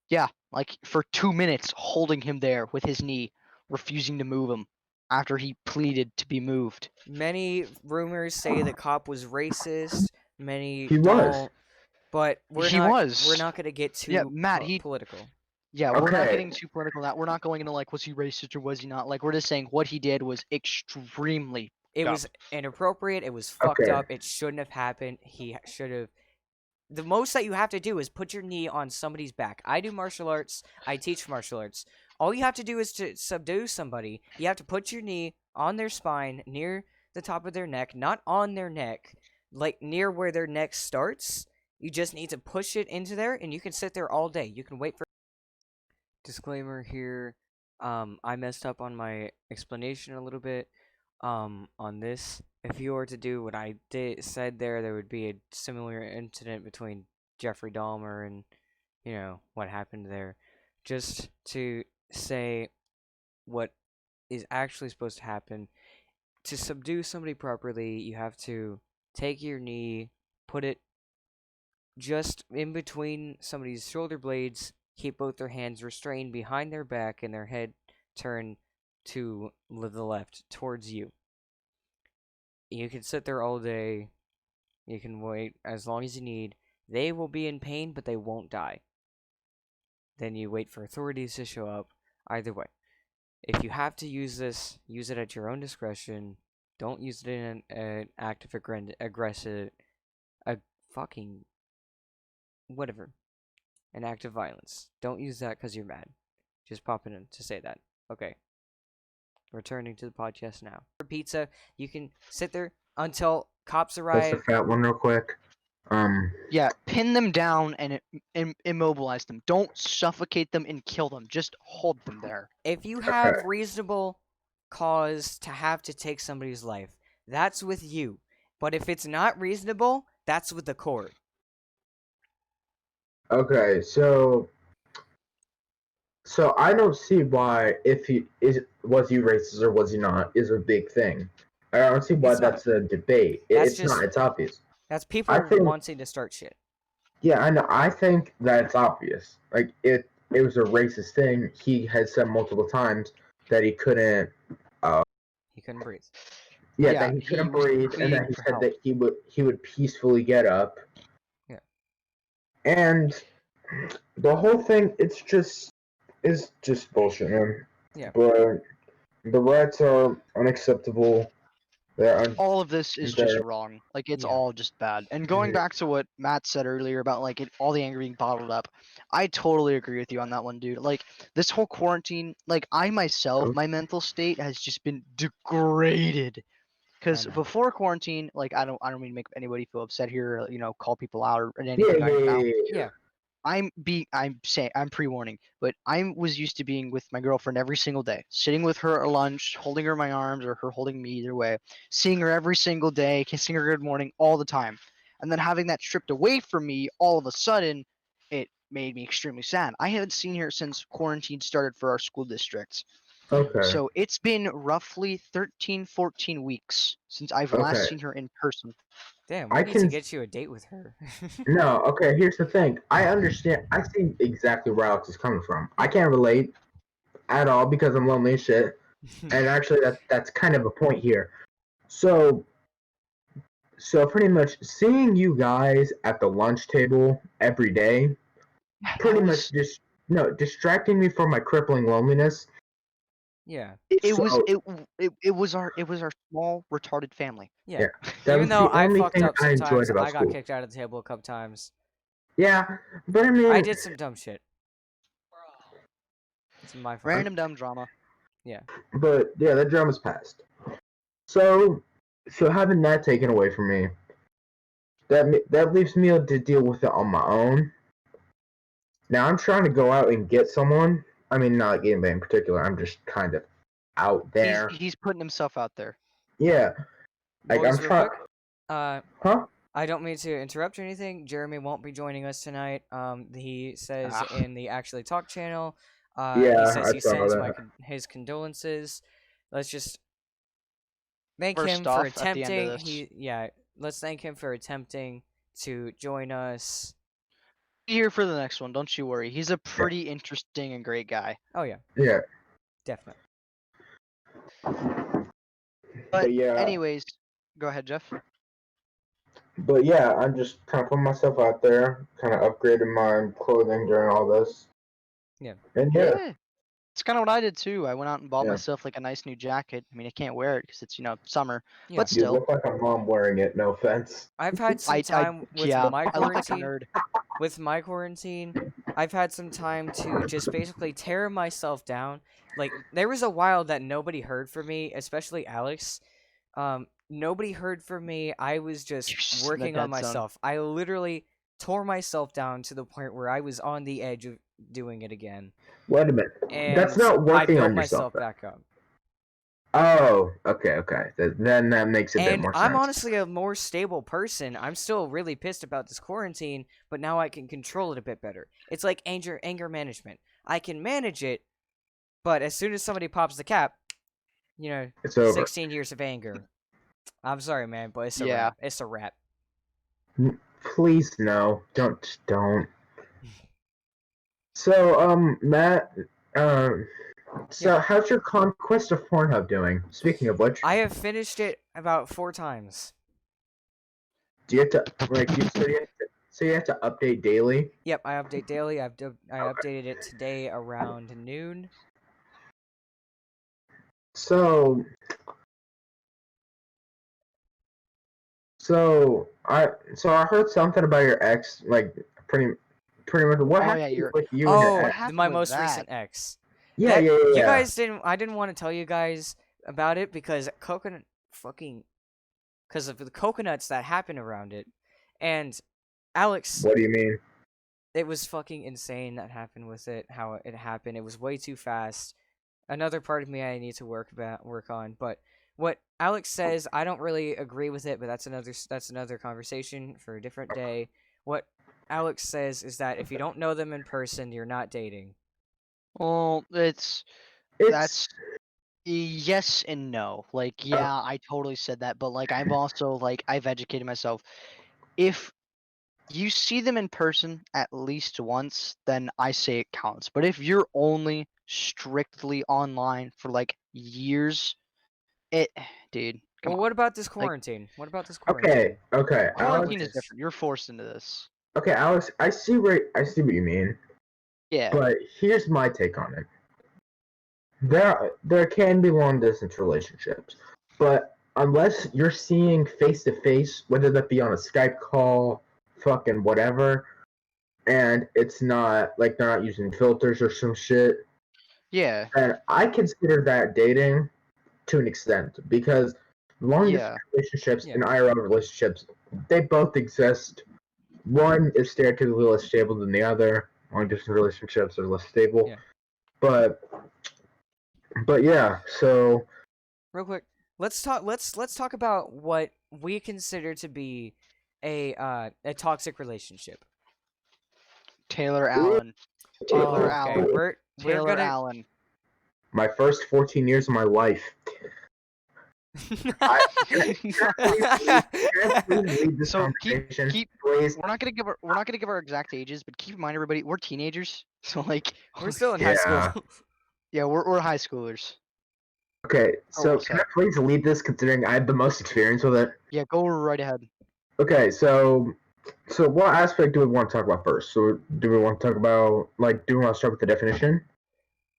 Yeah, like for 2 minutes holding him there with his knee, refusing to move him after he pleaded to be moved. Many rumors say the cop was racist. Many He was. don't. But we're He not. was. We're not gonna get Yeah, too Matt, political. yeah, we're not Okay. getting too political now. We're not going into like was he racist or was he not. Like we're just saying what he did was extremely It up. was inappropriate. It was fucked Okay. up. It shouldn't have happened. He should have. The most that you have to do is put your knee on somebody's back. I do martial arts. I teach martial arts. All you have to do is to subdue somebody. You have to put your knee on their spine, near the top of their neck, not on their neck, like near where their neck starts. You just need to push it into there, and you can sit there all day. You can wait for. Disclaimer here. I messed up on my explanation a little bit. On this, if you were to do what I said there would be a similar incident between Jeffrey Dahmer and, what happened there. Just to say what is actually supposed to happen. To subdue somebody properly, you have to take your knee, put it just in between somebody's shoulder blades, keep both their hands restrained behind their back, and their head turned to the left, towards you. You can sit there all day. You can wait as long as you need. They will be in pain, but they won't die. Then you wait for authorities to show up. Either way. If you have to use this, use it at your own discretion. Don't use it in an act of aggressive, fucking, whatever, an act of violence. Don't use that because you're mad. Just popping in to say that. Okay. Returning to the podcast now. For pizza, you can sit there until cops That's the arrive. fat one real quick. Yeah, pin them down and immobilize them. Don't suffocate them and kill them. Just hold them there. If you have reasonable cause to have to take somebody's life, that's with you. But if it's not reasonable, that's with the court. Okay, so I don't see why if he was he racist or was he not is a big thing. I don't see why It's not. that's a debate. That's It's just- not. It's obvious. That's people I think- wanting to start shit. Yeah, I know. I think that it's obvious. Like it was a racist thing. He had said multiple times that he couldn't. He couldn't breathe. Yeah, Yeah, that he he couldn't was breathe, and pleading then he for said help. that he would peacefully get up. Yeah. And the whole thing, it's is just bullshit, man. Yeah. But the rats are unacceptable. They're All of this is just they're wrong. Like it's Yeah. all just bad. And going back to what Matt said earlier about like all the anger being bottled up, I totally agree with you on that one, dude. Like this whole quarantine, like I myself, my mental state has just been degraded. Because know. before quarantine, like I don't mean to make anybody feel upset here, or, call people out or yeah, anything yeah, on your yeah, mouth. yeah, Yeah. I'm saying I'm pre-warning, but I was used to being with my girlfriend every single day, sitting with her at lunch, holding her in my arms or her holding me either way, seeing her every single day, kissing her good morning all the time. And then having that stripped away from me all of a sudden, it made me extremely sad. I haven't seen her since quarantine started for our school district. Okay, So it's been roughly 13, 14 weeks since I've last okay. seen her in person. Damn, we I need to can get you a date with her. no. Okay, here's the thing. I understand. I see exactly where Alex is coming from. I Yeah. can't relate at all because I'm lonely as shit. And actually, that's kind of a point here. So, so pretty much seeing you guys at the lunch table every day, That pretty much was just no distracting me from my crippling loneliness. Yeah. it So was it was our small retarded family. Yeah. yeah, that Even was though the I only fucked thing up I enjoyed sometimes, about I got school. kicked out of the table a couple times. Yeah, but I I mean, did some dumb shit. It's my fault. Random dumb drama. Yeah. but yeah, that drama's passed. So, so having that taken away from me, that leaves me to deal with it on my own. Now I'm trying to go out and get someone. I mean, not like anybody in particular. I'm just kind of out there. He's putting himself out there. Yeah, like I'm Boys, real trying. quick. Uh, Huh? I don't mean to interrupt or anything. Jeremy won't be joining us tonight. He says Ah. in the Actually Talk channel, he Yeah, says I he saw sends that. his condolences. Let's just thank him First for off, at the end of attempting. this, Let's thank him for attempting to join us. be here for the next one. Don't you worry. He's a Yeah, pretty interesting and great guy. Oh yeah, yeah, definitely. But yeah, anyways, go ahead, Jeff. but yeah. I'm just kind of putting myself out there, kind of upgrading my clothing during all this, Yeah. and yeah, Yeah. It's kind of what I did too. I went out and bought yeah. myself like a nice new jacket. I mean, I can't wear it because it's summer, Yeah. but You still, look like a mom wearing it. No offense. I've had some I time with yeah, my I look like a quarantine. nerd. With my quarantine, I've had some time to just basically tear myself down. Like there was a while that nobody heard from me, especially Alex. Nobody heard from me. I was just You're just in the working on dead zone. myself. I literally tore myself down to the point where I was on the edge of doing it again, Wait a minute. That's and not I working built on yourself. myself back up. Oh, okay, okay. Then that makes a bit And more I'm sense. honestly a more stable person. I'm still really pissed about this quarantine, but now I can control it a bit better. It's like anger management. I can manage it, but as soon as somebody pops the cap, It's over. 16 years of anger. I'm sorry, man, but it's a Yeah. wrap. It's a wrap. Please no. Don't. So, Matt, um, Yeah. so how's your conquest of Pornhub doing? Speaking of which, I have finished it about 4 times. do you have to so you have to update daily? Yep, I update daily. I Okay. updated it today around noon. So, so I heard something about your ex, like pretty much what Oh yeah, happened you're. with you and your Oh, What ex? happened my with most that? recent ex. Yeah, That yeah, yeah, you yeah. guys didn't. I didn't want to tell you guys about it because coconut fucking because of the coconuts that happened around it, and Alex. What do you mean? It was fucking insane that happened with it. How it happened. It was way too fast. Another part of me I need to work on. But what Alex says, I don't really agree with it. But that's another conversation for a different day. What Alex says is that if you don't know them in person, you're not dating. Well, It's that's yes and no. Like, uh, yeah, I totally said that, but like, I've also I've educated myself. If you see them in person at least once, then I say it counts. But if you're only strictly online for like years, it, dude, come Well, on. what about this Like, quarantine? What about this okay, quarantine? okay, What's up Alex. with quarantine is this? different. You're forced into this. Okay, Alex. I see what you mean. Yeah. But here's my take on it. There can be long distance relationships, but unless you're seeing face to face, whether that be on a Skype call, fucking whatever, and it's not like they're not using filters or some shit, Yeah. and I consider that dating to an extent because long distance Yeah. relationships Yeah. and IRL relationships, they both exist. One is stereotypically less stable than the other. Long distance relationships are less stable, Yeah. but yeah. So Real quick, let's talk. Let's talk about what we consider to be a toxic relationship. Taylor Allen. Taylor Okay, Allen. we're Taylor gonna. Allen. my first 14 years of my life. I, can I please lead this So conversation, keep please? we're not gonna give our exact ages, but keep in mind everybody, we're teenagers. So like We're still in high school. Yeah. yeah, we're high schoolers. Okay, Or so we'll can say. I please lead this considering I have the most experience with it? Yeah, go right ahead. Okay, so what aspect do we want to talk about first? So do we want to talk about do we want to start with the definition?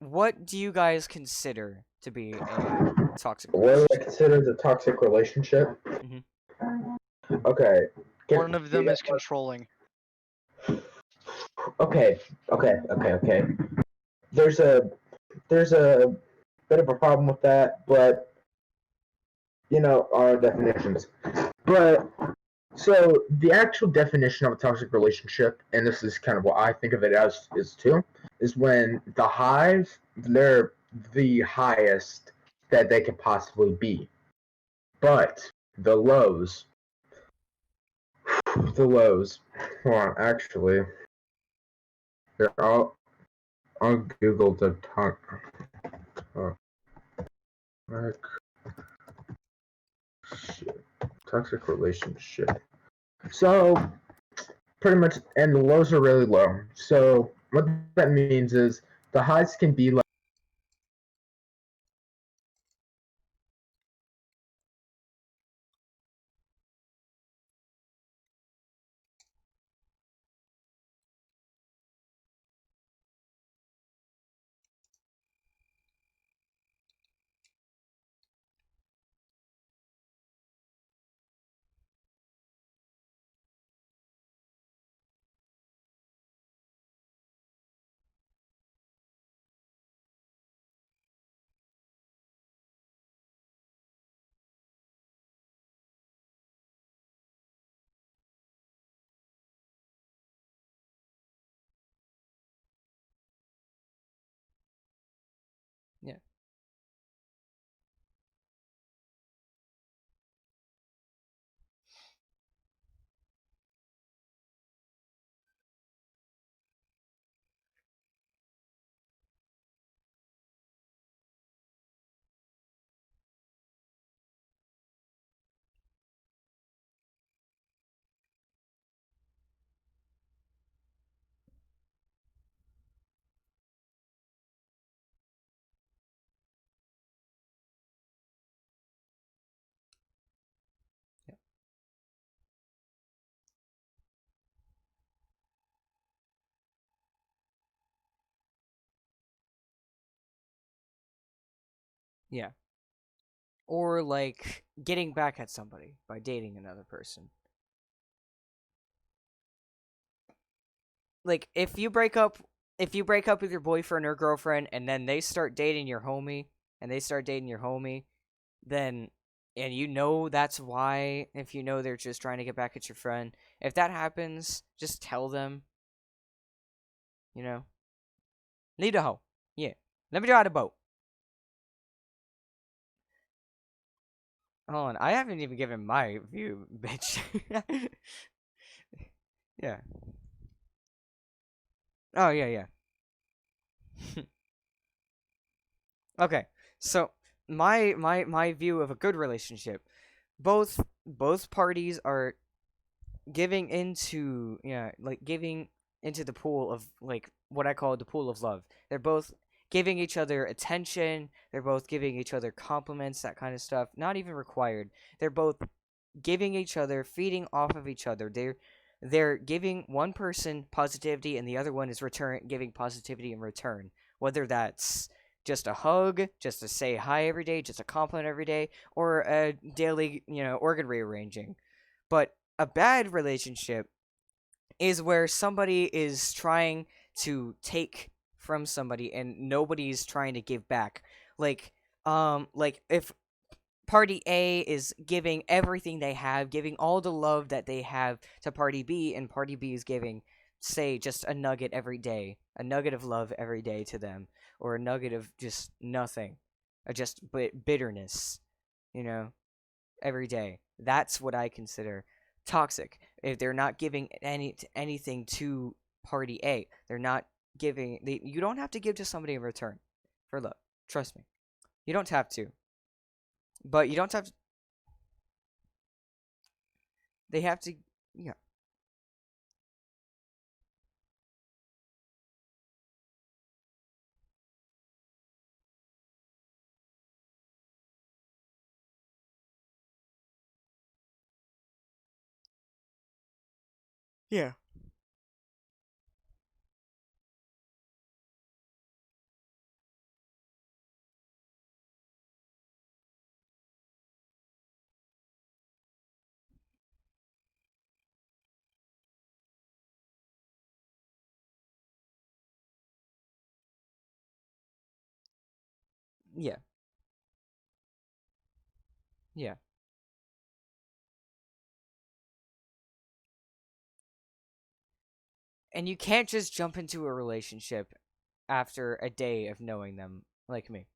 What do you guys consider to be a toxic What do I relationship? consider the toxic relationship? Mhm. Okay. One of them is controlling. Okay, okay. There's a bit of a problem with that, but our definitions. But so the actual definition of a toxic relationship, and this is kind of what I think of it as is too, is when the highs they're the highest that they could possibly be, but the lows, the lows. Hold on, actually, here, I'll Google the toxic relationship. So pretty much, and the lows are really low. So what that means is the highs can be like. Yeah. Yeah. Yeah. Or like getting back at somebody by dating another person. Like if you break up with your boyfriend or girlfriend and then they start dating your homie and they start dating your homie, then and you know that's why, if you know they're just trying to get back at your friend, if that happens, just tell them, you know. Need a hoe. Yeah. Let me drive the boat. Hold on, I haven't even given my view, bitch. Yeah. Oh yeah, yeah. Okay. So my view of a good relationship, both parties are giving into, yeah, like giving into the pool of, like, what I call the pool of love. They're both giving each other attention, they're both giving each other compliments, that kind of stuff. Not even required. They're both giving each other, feeding off of each other. they're giving one person positivity and the other one is giving positivity in return. Whether that's just a hug, just to say hi every day, just a compliment every day, or a daily, organ rearranging. But a bad relationship is where somebody is trying to take from somebody and nobody's trying to give back. Like if party A is giving everything they have, giving all the love that they have to party B, and party B is giving, say, just a nugget every day, a nugget of love every day to them, or a nugget of just nothing, just bitterness, every day. That's what I consider toxic. If they're not giving anything to party A, they're not giving. You don't have to give to somebody in return for love. Trust me, you don't have to. But you don't have to. They have to. Yeah. Yeah. Yeah. Yeah. And you can't just jump into a relationship after a day of knowing them, like me.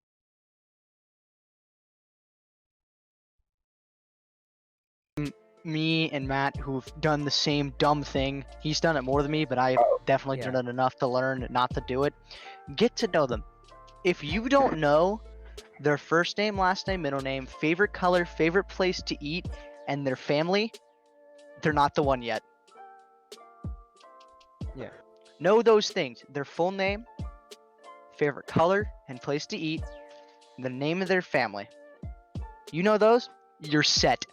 Me and Matt, who've done the same dumb thing. He's done it more than me, but I've definitely Yeah. done it enough to learn not to do it. Get to know them. If you don't know their first name, last name, middle name, favorite color, favorite place to eat, and their family, they're not the one yet. Yeah. Know those things: their full name, favorite color and place to eat, the name of their family. You know those? You're set.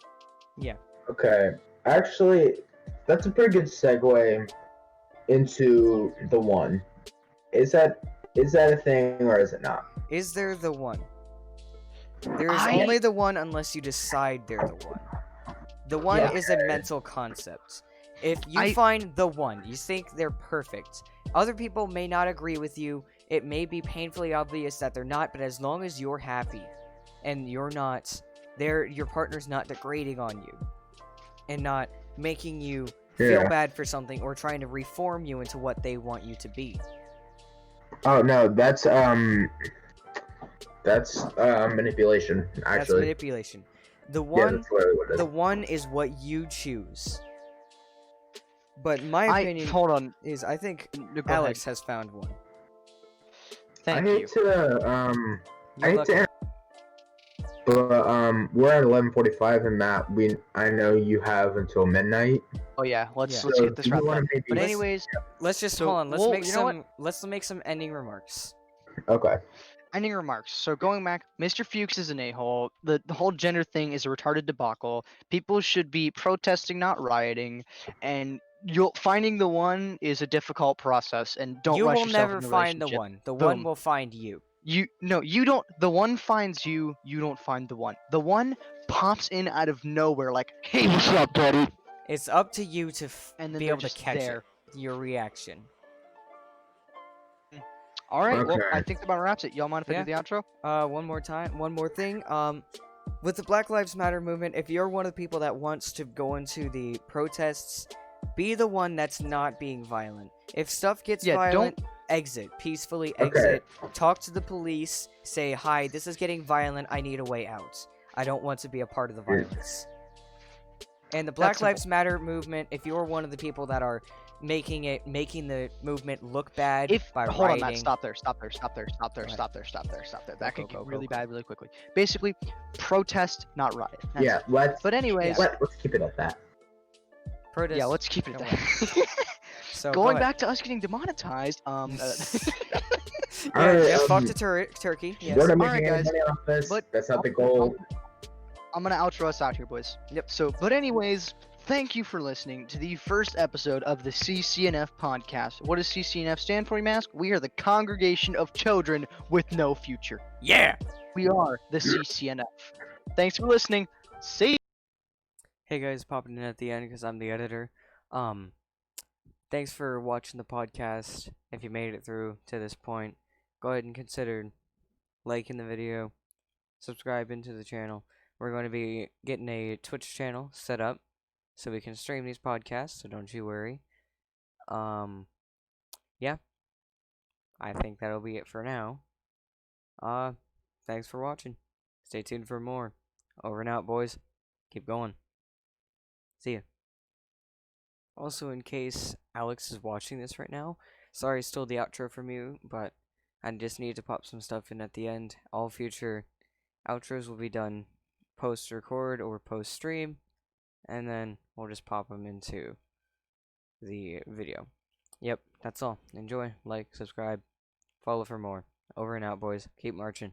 Yeah. Okay. Actually, that's a pretty good segue into the one. Is that a thing or is it not? Is there the one? There is I- only the one unless you decide they're the one. The one Yeah. is a mental concept. If you I- find the one, you think they're perfect. Other people may not agree with you. It may be painfully obvious that they're not, but as long as you're happy and you're not, your partner's not degrading on you and not making you feel Yeah. bad for something or trying to reform you into what they want you to be. Oh no, that's manipulation. That's Actually, manipulation. The yeah, one, that's literally what it is. the one is what you choose. But my opinion hold on. is, I think Go Alex ahead. has found one. Thank I you. hate to You're lucky. but we're at 11:45 and Matt, I know you have until midnight. Oh yeah, let's Yeah. let's So get this do you wrapped wanna up. maybe- But Let's- anyways, Let's just So, hold on. Let's well, make you know what? some. Let's make some ending remarks. Okay. ending remarks. So going back, Mr. Fuchs is an a-hole. The whole gender thing is a retarded debacle. People should be protesting, not rioting. And finding the one is a difficult process. And don't You rush will yourself never in a find the relationship. one. The Boom. one will find you. You don't. The one finds you. You don't find the one. The one pops in out of nowhere, like, "Hey, what's up, buddy?" It's up to you to And then be they're able to just catch there. it. Your reaction. All right. Well, I Okay. think that about wraps it. Y'all mind if I do the outro? One more time. One more thing. With the Black Lives Matter movement, if you're one of the people that wants to go into the protests, be the one that's not being violent. If stuff gets Yeah, violent, exit. Peacefully Okay. exit. Talk to the police. Say, hi, this is getting violent. I need a way out. I don't want to be a part of the Yeah. violence. And the Black simple. Lives Matter movement, if you're one of the people that are making the movement look bad by Hold on, rioting, Matt. Stop there. Stop there. What? Stop there. That Go, could go, get go, really go. bad really quickly. Basically, protest, not riot. That's Yeah, it. let's But anyways, let's keep it at that. protest. yeah, let's keep it Go there. So Going go back to us getting demonetized. Yeah, Alright, Jeff fucked a turkey. Yes. We're not Alright, making any guys, money off this. but That's not the goal. I'm gonna outro us out here, boys. Yep. So, but anyways, thank you for listening to the first episode of the CCNF podcast. What does CCNF stand for, you ask? We are the Congregation of Children with No Future. Yeah! We are the CCNF. Thanks for listening. See you. Hey guys, popping in at the end because I'm the editor. Um, Thanks for watching the podcast. If you made it through to this point, go ahead and consider liking the video, subscribing to the channel. We're going to be getting a Twitch channel set up so we can stream these podcasts, so don't you worry. Yeah, I think that'll be it for now. Uh, Thanks for watching. Stay tuned for more. Over and out, boys. Keep going. See ya. Also, in case Alex is watching this right now, sorry, stole the outro from you, but I just need to pop some stuff in at the end. All future outros will be done post-record or post-stream, and then we'll just pop them into the video. Yep, that's all. Enjoy, like, subscribe, follow for more. Over and out, boys. Keep marching.